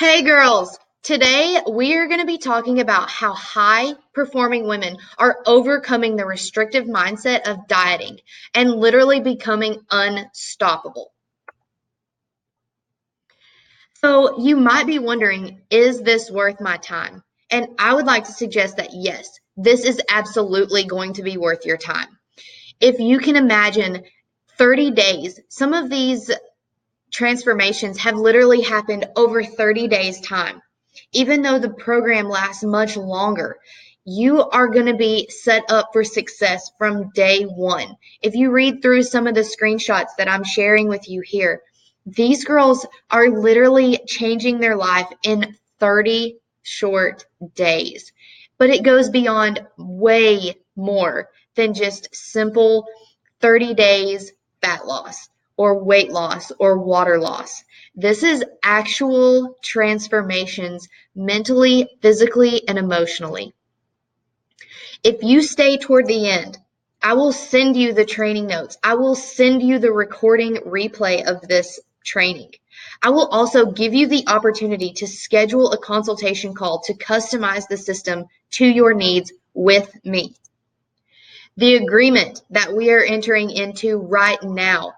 Hey girls, today we are going to be talking about how high performing women are overcoming the restrictive mindset of dieting and literally becoming unstoppable. So you might be wondering, is this worth my time? And I would like to suggest that yes, this is absolutely going to be worth your time. If you can imagine 30 days, some of these transformations have literally happened over 30 days time. Even though the program lasts much longer, you are going to be set up for success from day one. If you read through some of the screenshots that I'm sharing with you here, these girls are literally changing their life in 30 short days. But it goes beyond way more than just simple 30 days fat loss or weight loss or water loss. This is actual transformations mentally, physically, and emotionally. If you stay toward the end, I will send you the training notes. I will send you the recording replay of this training. I will also give you the opportunity to schedule a consultation call to customize the system to your needs with me. The agreement that we are entering into right now,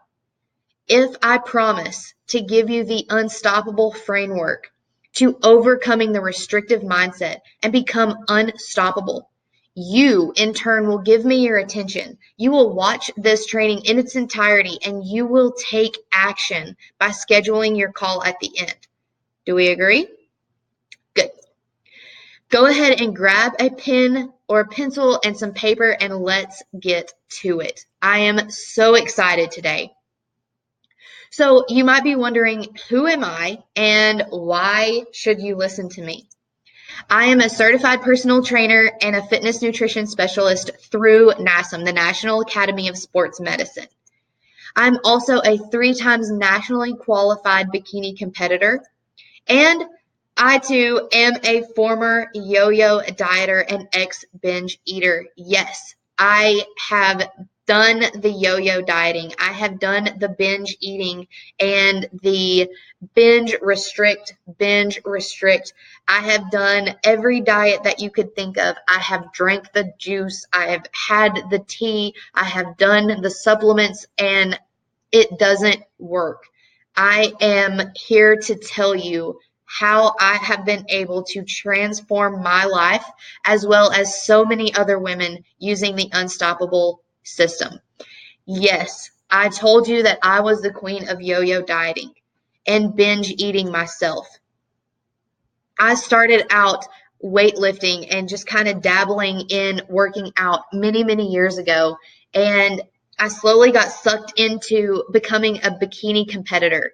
if I promise to give you the unstoppable framework to overcoming the restrictive mindset and become unstoppable, you in turn will give me your attention. You will watch this training in its entirety and you will take action by scheduling your call at the end. Do we agree? Good. Go ahead and grab a pen or a pencil and some paper and let's get to it. I am so excited today. So you might be wondering, who am I and why should you listen to me? I am a certified personal trainer and a fitness nutrition specialist through NASM, the National Academy of Sports Medicine. I'm also a 3 times nationally qualified bikini competitor, and I too am a former yo-yo dieter and ex-binge eater. Yes, I have done the yo-yo dieting. I have done the binge eating and the binge restrict. I have done every diet that you could think of. I have drank the juice. I have had the tea. I have done the supplements, and it doesn't work. I am here to tell you how I have been able to transform my life as well as so many other women using the Unstoppable system. Yes, I told you that I was the queen of yo-yo dieting and binge eating myself. I started out weightlifting and just kind of dabbling in working out many years ago, and I slowly got sucked into becoming a bikini competitor.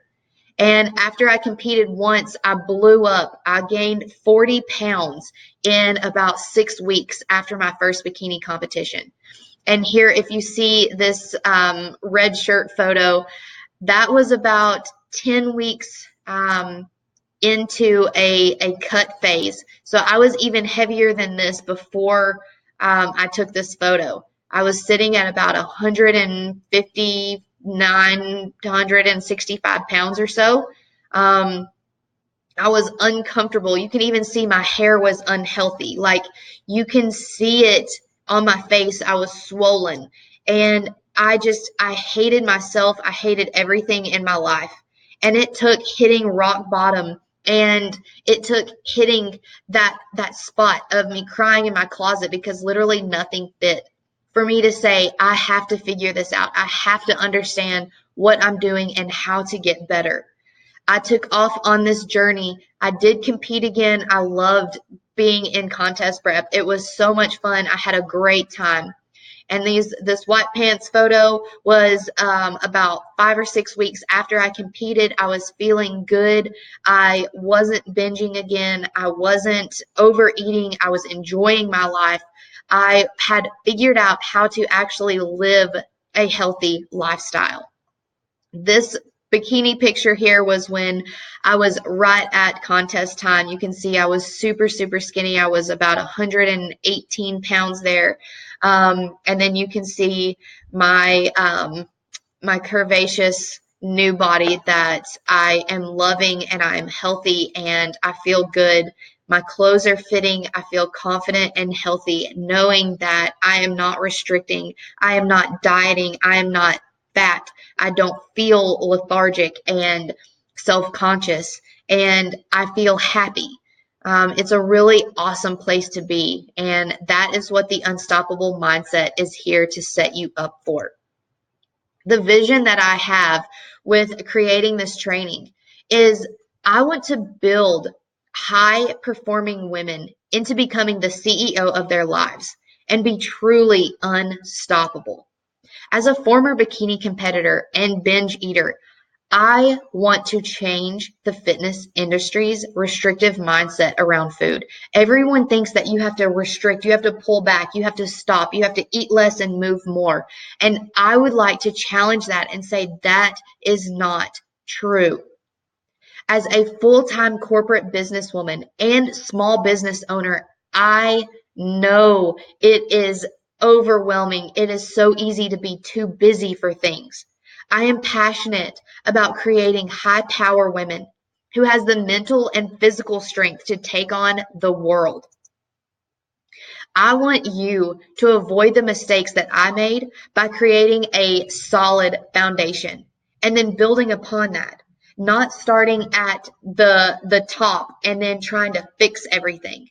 And after I competed once, I blew up. I gained 40 pounds in about 6 weeks after my first bikini competition. And here, if you see this red shirt photo, that was about 10 weeks into a cut phase. So I was even heavier than this before I took this photo. I was sitting at about 159 to 165 pounds or so. I was uncomfortable. You can even see my hair was unhealthy. Like, you can see it on my face. I was swollen. And I hated myself. I hated everything in my life. And it took hitting rock bottom, and it took hitting that spot of me crying in my closet because literally nothing fit, for me to say, I have to figure this out. I have to understand what I'm doing and how to get better. I took off on this journey. I did compete again. I loved being in contest prep. It was so much fun. I had a great time. And this white pants photo was about 5 or 6 weeks after I competed. I was feeling good. I wasn't binging again. I wasn't overeating. I was enjoying my life. I had figured out how to actually live a healthy lifestyle. This bikini picture here was when I was right at contest time. You can see I was super skinny. I was about 118 pounds there. And then you can see my my curvaceous new body that I am loving and I am healthy and I feel good. My clothes are fitting. I feel confident and healthy, knowing that I am not restricting. I am not dieting. I am not fat. I don't feel lethargic and self-conscious, and I feel happy. It's a really awesome place to be, and that is what the unstoppable mindset is here to set you up for. The vision that I have with creating this training is I want to build high performing women into becoming the CEO of their lives and be truly unstoppable. As a former bikini competitor and binge eater, I want to change the fitness industry's restrictive mindset around food. Everyone thinks that you have to restrict, you have to pull back, you have to stop, you have to eat less and move more. And I would like to challenge that and say that is not true. As a full-time corporate businesswoman and small business owner, I know it is overwhelming. It is so easy to be too busy for things. I am passionate about creating high power women who has the mental and physical strength to take on the world. I want you to avoid the mistakes that I made by creating a solid foundation and then building upon that, not starting at the top and then trying to fix everything.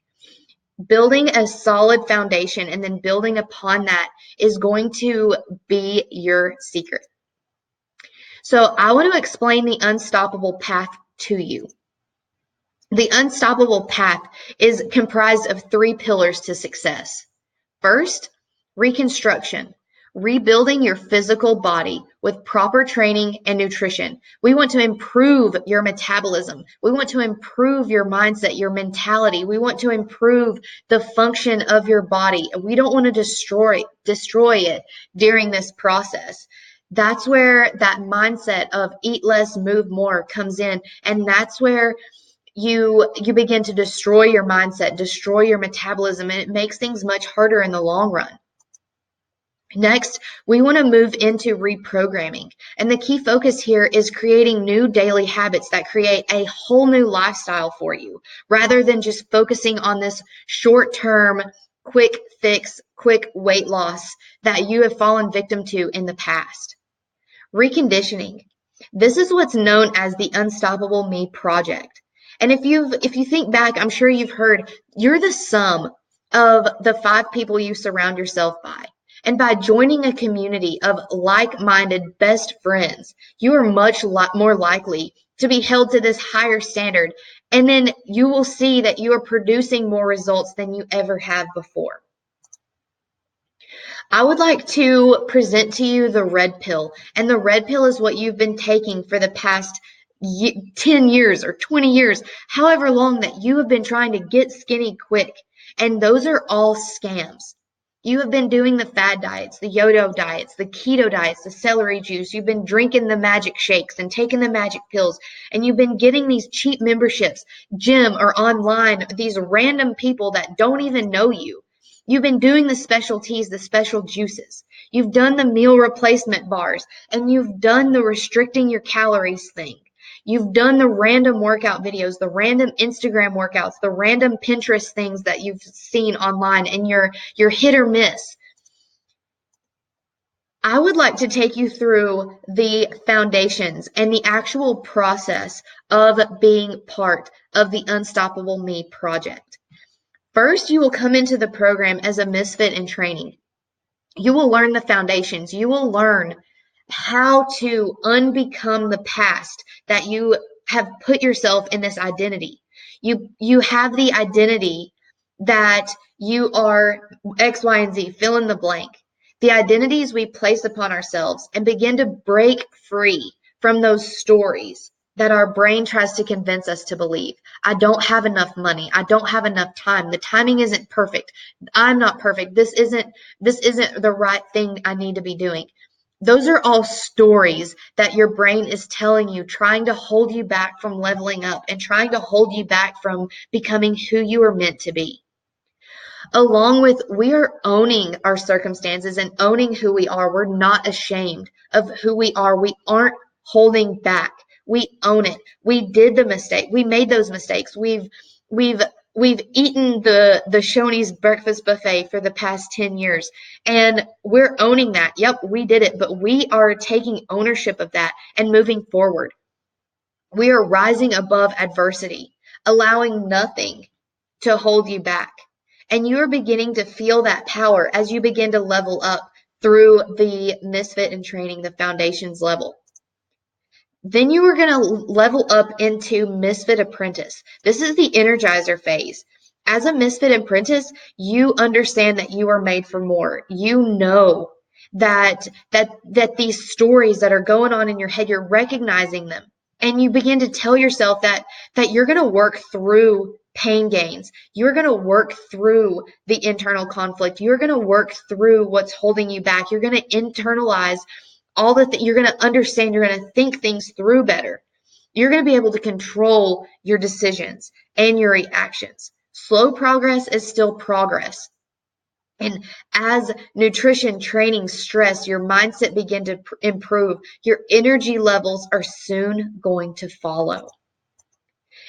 Building a solid foundation and then building upon that is going to be your secret. So I want to explain the unstoppable path to you. The unstoppable path is comprised of 3 pillars to success. First, reconstruction, rebuilding your physical body with proper training and nutrition. We want to improve your metabolism. We want to improve your mindset, your mentality. We want to improve the function of your body. We don't want to destroy it during this process. That's where that mindset of eat less, move more comes in. And that's where you begin to destroy your mindset, destroy your metabolism, and it makes things much harder in the long run. Next, we want to move into reprogramming. And the key focus here is creating new daily habits that create a whole new lifestyle for you, rather than just focusing on this short-term, quick fix, quick weight loss that you have fallen victim to in the past. Reconditioning. This is what's known as the Unstoppable Me Project. And if you think back, I'm sure you've heard you're the sum of the 5 people you surround yourself by. And by joining a community of like-minded best friends, you are much more likely to be held to this higher standard. And then you will see that you are producing more results than you ever have before. I would like to present to you the red pill. And the red pill is what you've been taking for the past 10 years or 20 years, however long that you have been trying to get skinny quick. And those are all scams. You have been doing the fad diets, the yo-yo diets, the keto diets, the celery juice. You've been drinking the magic shakes and taking the magic pills. And you've been getting these cheap memberships, gym or online, these random people that don't even know you. You've been doing the special teas, the special juices. You've done the meal replacement bars, and you've done the restricting your calories thing. You've done the random workout videos, the random Instagram workouts, the random Pinterest things that you've seen online, and you're hit or miss. I would like to take you through the foundations and the actual process of being part of the Unstoppable Me project. First, you will come into the program as a misfit in training. You will learn the foundations. You will learn how to unbecome the past that you have put yourself in this identity. You have the identity that you are X, Y, and Z, fill in the blank. The identities we place upon ourselves and begin to break free from those stories that our brain tries to convince us to believe. I don't have enough money. I don't have enough time. The timing isn't perfect. I'm not perfect. This isn't the right thing I need to be doing. Those are all stories that your brain is telling you, trying to hold you back from leveling up and trying to hold you back from becoming who you are meant to be. Along with, we are owning our circumstances and owning who we are. We're not ashamed of who we are. We aren't holding back. We own it. We did the mistake. We made those mistakes. We've we've eaten the Shoney's breakfast buffet for the past 10 years, and we're owning that. Yep, we did it, but we are taking ownership of that and moving forward. We are rising above adversity, allowing nothing to hold you back. And you are beginning to feel that power as you begin to level up through the Misfit and Training, the foundations level. Then you are going to level up into Misfit Apprentice. This is the Energizer phase. As a Misfit Apprentice, you understand that you are made for more. You know that these stories that are going on in your head, you're recognizing them. And you begin to tell yourself that you're going to work through pain gains. You're going to work through the internal conflict. You're going to work through what's holding you back. You're going to internalize all that you're going to understand. You're going to think things through better. You're going to be able to control your decisions and your reactions. Slow progress is still progress. And as nutrition, training, stress, your mindset begin to improve, your energy levels are soon going to follow.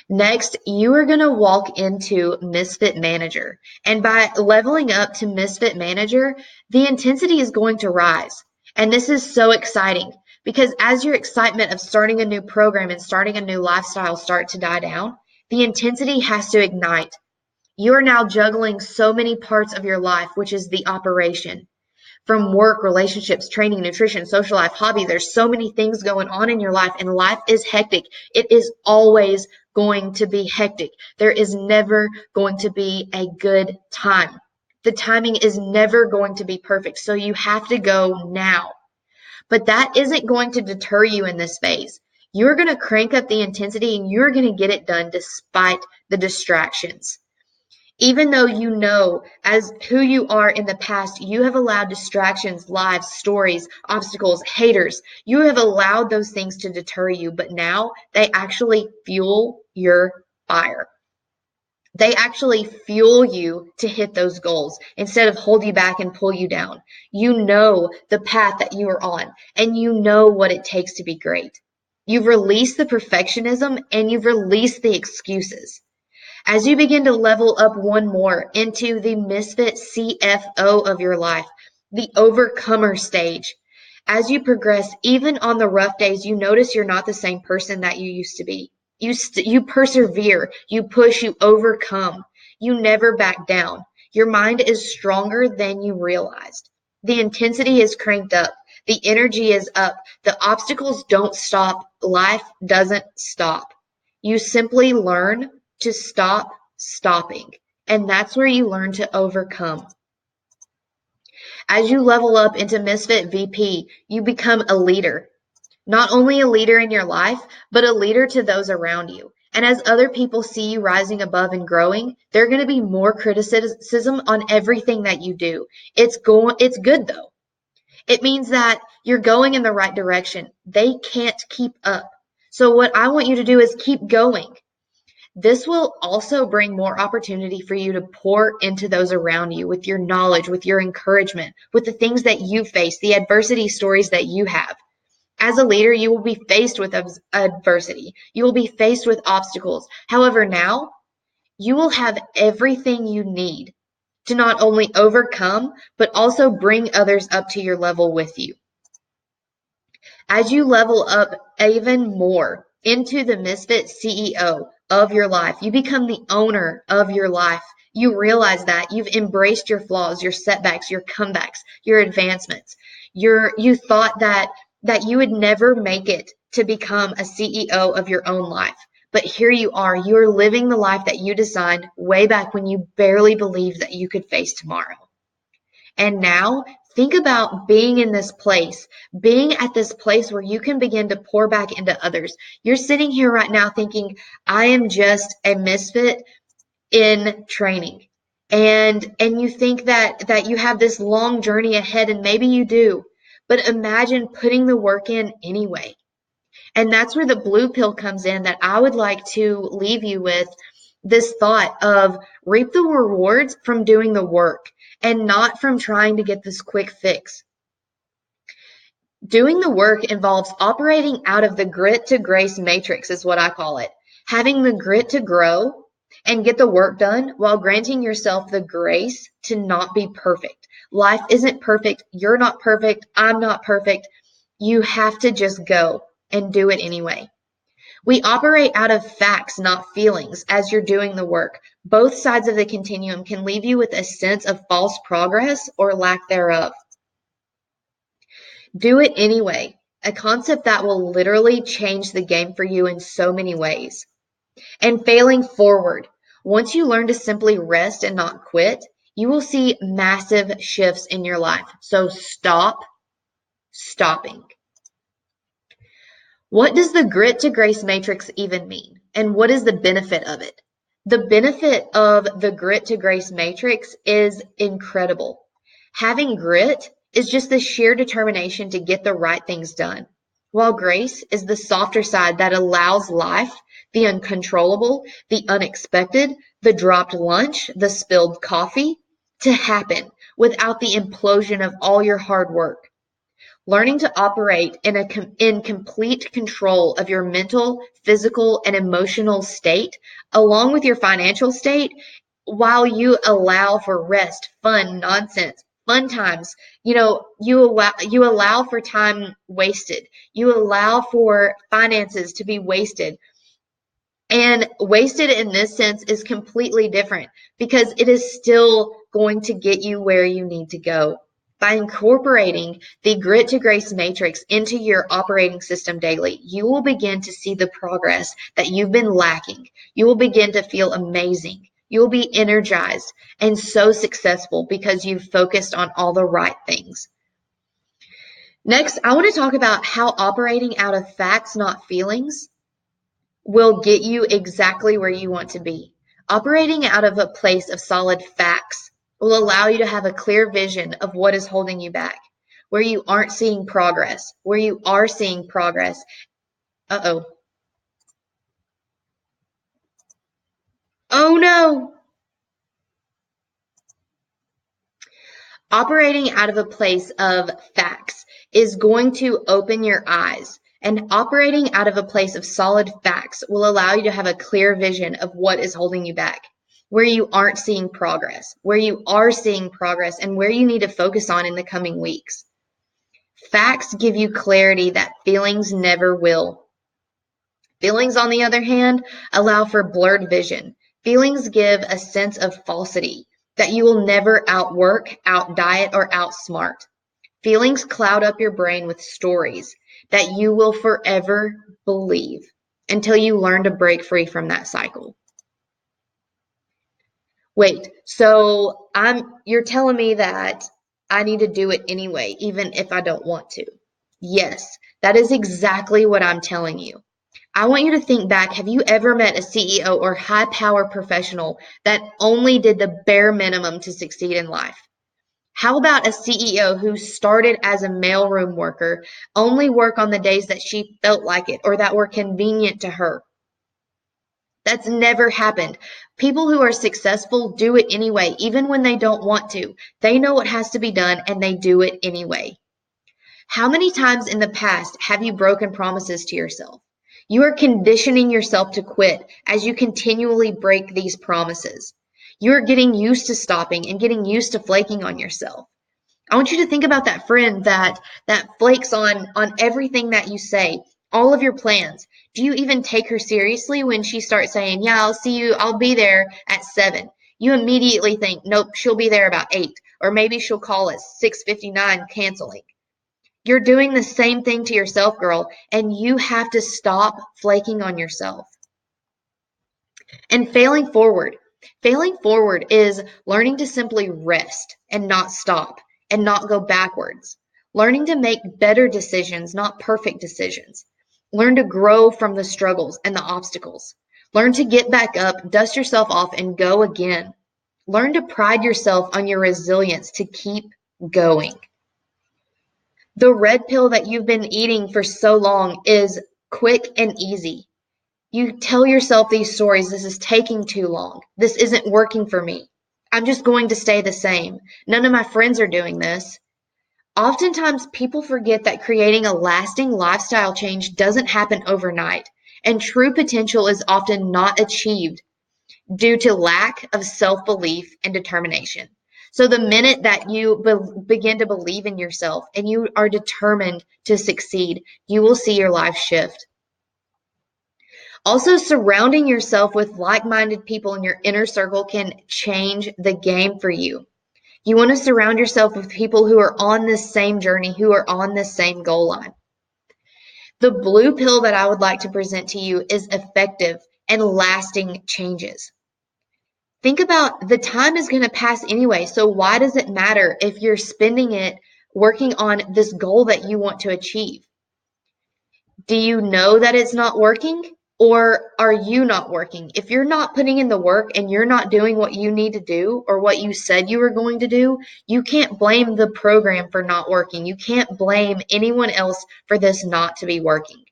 Next, you are going to walk into Misfit Manager. And by leveling up to Misfit Manager, the intensity is going to rise. And this is so exciting because as your excitement of starting a new program and starting a new lifestyle start to die down, the intensity has to ignite. You are now juggling so many parts of your life, which is the operation. From work, relationships, training, nutrition, social life, hobby, there's so many things going on in your life, and life is hectic. It is always going to be hectic. There is never going to be a good time. The timing is never going to be perfect, so you have to go now. But that isn't going to deter you in this phase. You're going to crank up the intensity, and you're going to get it done despite the distractions. Even though you know as who you are in the past, you have allowed distractions, lives, stories, obstacles, haters. You have allowed those things to deter you, but now they actually fuel your fire. They actually fuel you to hit those goals instead of hold you back and pull you down. You know the path that you are on, and you know what it takes to be great. You've released the perfectionism and you've released the excuses. As you begin to level up one more into the Misfit CFO of your life, the overcomer stage, as you progress, even on the rough days, you notice you're not the same person that you used to be. You persevere, you push, you overcome, you never back down. Your mind is stronger than you realized. The intensity is cranked up. The energy is up. The obstacles don't stop. Life doesn't stop. You simply learn to stop stopping. And that's where you learn to overcome. As you level up into Misfit VP, you become a leader. Not only a leader in your life, but a leader to those around you. And as other people see you rising above and growing, they're going to be more criticism on everything that you do. It's good though. It means that you're going in the right direction. They can't keep up. So what I want you to do is keep going. This will also bring more opportunity for you to pour into those around you with your knowledge, with your encouragement, with the things that you face, the adversity stories that you have. As a leader, you will be faced with adversity. You will be faced with obstacles. However, now you will have everything you need to not only overcome, but also bring others up to your level with you. As you level up even more into the Misfit CEO of your life, you become the owner of your life. You realize that you've embraced your flaws, your setbacks, your comebacks, your advancements. You thought that you would never make it to become a CEO of your own life. But here you are. You're living the life that you designed way back when you barely believed that you could face tomorrow. And now think about being in this place, being at this place where you can begin to pour back into others. You're sitting here right now thinking, I am just a misfit in training. And you think that you have this long journey ahead, and maybe you do. But imagine putting the work in anyway. And that's where the blue pill comes in, that I would like to leave you with this thought of reap the rewards from doing the work and not from trying to get this quick fix. Doing the work involves operating out of the grit to grace matrix, is what I call it. Having the grit to grow and get the work done while granting yourself the grace to not be perfect. Life isn't perfect. You're not perfect. I'm not perfect. You have to just go and do it anyway. We operate out of facts, not feelings, as you're doing the work. Both sides of the continuum can leave you with a sense of false progress or lack thereof. Do it anyway, a concept that will literally change the game for you in so many ways. And failing forward. Once you learn to simply rest and not quit, you will see massive shifts in your life. So stop stopping. What does the grit to grace matrix even mean? And what is the benefit of it? The benefit of the grit to grace matrix is incredible. Having grit is just the sheer determination to get the right things done, while grace is the softer side that allows life, the uncontrollable, the unexpected, the dropped lunch, the spilled coffee, to happen without the implosion of all your hard work. Learning to operate in complete control of your mental, physical, and emotional state, along with your financial state, while you allow for rest, fun, nonsense, fun times. You allow for time wasted. You allow for finances to be wasted. And wasted in this sense is completely different because it is still going to get you where you need to go. By incorporating the grit to grace matrix into your operating system daily, you will begin to see the progress that you've been lacking. You will begin to feel amazing. You will be energized and so successful because you've focused on all the right things. Next, I want to talk about how operating out of facts, not feelings, will get you exactly where you want to be. Operating out of a place of solid facts will allow you to have a clear vision of what is holding you back, where you aren't seeing progress, where you are seeing progress. Uh-oh. Oh no! Operating out of a place of facts is going to open your eyes. And operating out of a place of solid facts will allow you to have a clear vision of what is holding you back, where you aren't seeing progress, where you are seeing progress, and where you need to focus on in the coming weeks. Facts give you clarity that feelings never will. Feelings, on the other hand, allow for blurred vision. Feelings give a sense of falsity that you will never outwork, outdiet, or outsmart. Feelings cloud up your brain with stories that you will forever believe until you learn to break free from that cycle. Wait, so you're telling me that I need to do it anyway, even if I don't want to? Yes, that is exactly what I'm telling you. I want you to think back. Have you ever met a CEO or high power professional that only did the bare minimum to succeed in life? How about a CEO who started as a mailroom worker, only work on the days that she felt like it or that were convenient to her? That's never happened. People who are successful do it anyway, even when they don't want to. They know what has to be done and they do it anyway. How many times in the past have you broken promises to yourself? You are conditioning yourself to quit as you continually break these promises. You are getting used to stopping and getting used to flaking on yourself. I want you to think about that friend that flakes on everything that you say, all of your plans. Do you even take her seriously when she starts saying, "Yeah, I'll see you, I'll be there at 7." You immediately think, "Nope, she'll be there about 8." Or maybe she'll call at 6:59 canceling. You're doing the same thing to yourself, girl, and you have to stop flaking on yourself. And failing forward. Failing forward is learning to simply rest and not stop and not go backwards. Learning to make better decisions, not perfect decisions. Learn to grow from the struggles and the obstacles. Learn to get back up, dust yourself off, and go again. Learn to pride yourself on your resilience to keep going. The red pill that you've been eating for so long is quick and easy. You tell yourself these stories. This is taking too long. This isn't working for me. I'm just going to stay the same. None of my friends are doing this. Oftentimes, people forget that creating a lasting lifestyle change doesn't happen overnight, and true potential is often not achieved due to lack of self-belief and determination. So the minute that you begin to believe in yourself and you are determined to succeed, you will see your life shift. Also, surrounding yourself with like-minded people in your inner circle can change the game for you. You want to surround yourself with people who are on this same journey, who are on this same goal line. The blue pill that I would like to present to you is effective and lasting changes. Think about the time is going to pass anyway, so why does it matter if you're spending it working on this goal that you want to achieve? Do you know that it's not working, or are you not working? If you're not putting in the work and you're not doing what you need to do or what you said you were going to do, you can't blame the program for not working. You can't blame anyone else for this not to be working.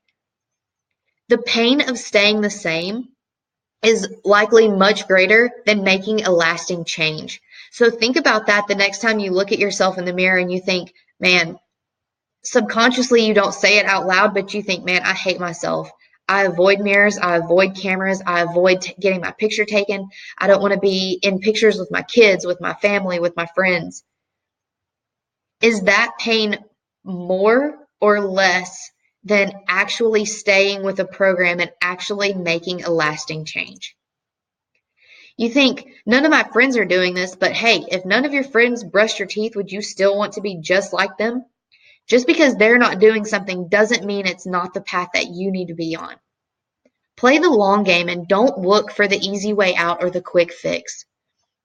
The pain of staying the same is likely much greater than making a lasting change. So think about that the next time you look at yourself in the mirror and you think, man, subconsciously you don't say it out loud, but you think, man, I hate myself. I avoid mirrors. I avoid cameras. I avoid getting my picture taken. I don't want to be in pictures with my kids, with my family, with my friends. Is that pain more or less than actually staying with a program and actually making a lasting change? You think, none of my friends are doing this, but hey, if none of your friends brush your teeth, would you still want to be just like them? Just because they're not doing something doesn't mean it's not the path that you need to be on. Play the long game and don't look for the easy way out or the quick fix.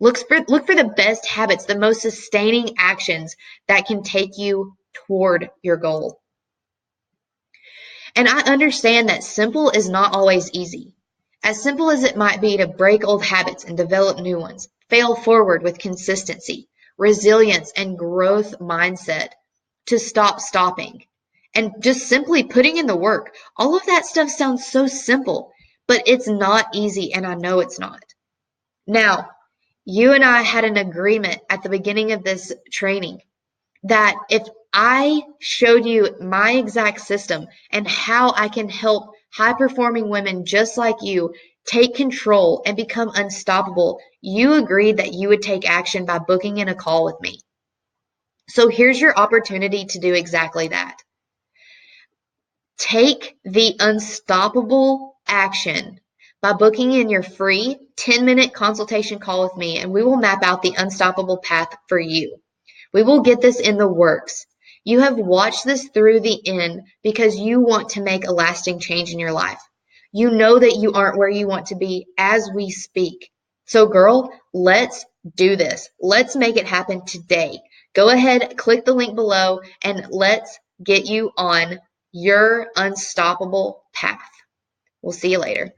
Look for the best habits, the most sustaining actions that can take you toward your goal. And I understand that simple is not always easy. As simple as it might be to break old habits and develop new ones, fail forward with consistency, resilience, and growth mindset, to stop stopping, and just simply putting in the work. All of that stuff sounds so simple, but it's not easy, and I know it's not. Now, you and I had an agreement at the beginning of this training that if I showed you my exact system and how I can help high-performing women just like you take control and become unstoppable, you agreed that you would take action by booking in a call with me. So here's your opportunity to do exactly that. Take the unstoppable action by booking in your free 10-minute consultation call with me, and we will map out the unstoppable path for you. We will get this in the works. You have watched this through the end because you want to make a lasting change in your life. You know that you aren't where you want to be as we speak. So girl, let's do this. Let's make it happen today. Go ahead, click the link below, and let's get you on your unstoppable path. We'll see you later.